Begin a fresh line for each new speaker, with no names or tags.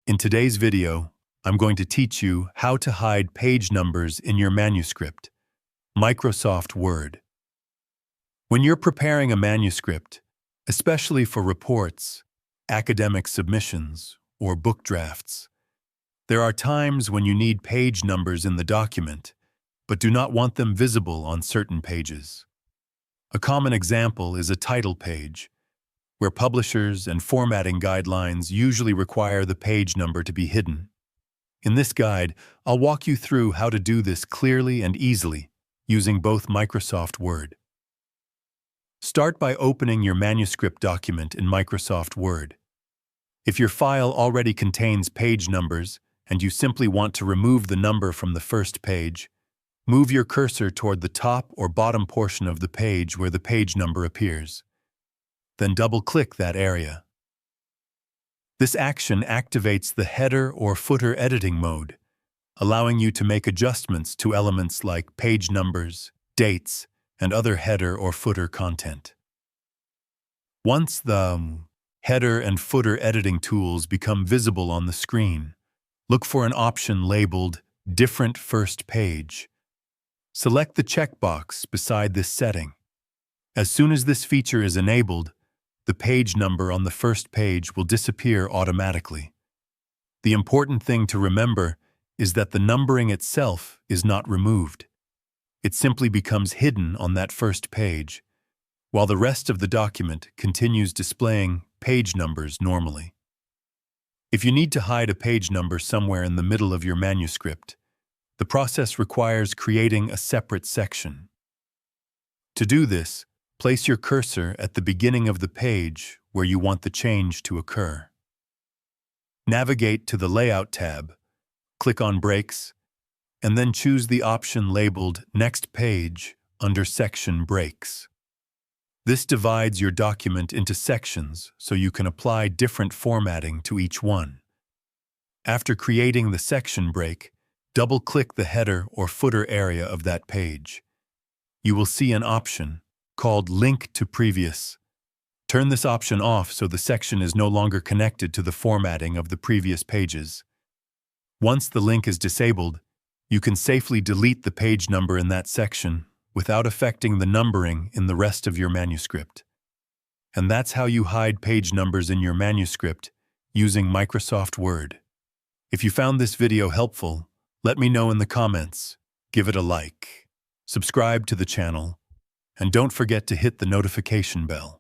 In today's video, I'm going to teach you how to hide page numbers in your manuscript. Microsoft Word. When you're preparing a manuscript, especially for reports, academic submissions, or book drafts, there are times when you need page numbers in the document, but do not want them visible on certain pages. A common example is a title page, where publishers and formatting guidelines usually require the page number to be hidden. In this guide, I'll walk you through how to do this clearly and easily using both Microsoft Word. Start by opening your manuscript document in Microsoft Word. If your file already contains page numbers and you simply want to remove the number from the first page, move your cursor toward the top or bottom portion of the page where the page number appears. Then double-click that area. This action activates the header or footer editing mode, allowing you to make adjustments to elements like page numbers, dates, and other header or footer content. Once the header and footer editing tools become visible on the screen, look for an option labeled Different First Page. Select the checkbox beside this setting. As soon as this feature is enabled, the page number on the first page will disappear automatically. The important thing to remember is that the numbering itself is not removed. It simply becomes hidden on that first page, while the rest of the document continues displaying page numbers normally. If you need to hide a page number somewhere in the middle of your manuscript, the process requires creating a separate section. To do this, place your cursor at the beginning of the page where you want the change to occur. Navigate to the Layout tab, click on Breaks, and then choose the option labeled Next Page under Section Breaks. This divides your document into sections so you can apply different formatting to each one. After creating the section break, double-click the header or footer area of that page. You will see an option called Link to Previous. Turn this option off so the section is no longer connected to the formatting of the previous pages. Once the link is disabled, you can safely delete the page number in that section without affecting the numbering in the rest of your manuscript. And that's how you hide page numbers in your manuscript using Microsoft Word. If you found this video helpful, let me know in the comments, give it a like, subscribe to the channel, and don't forget to hit the notification bell.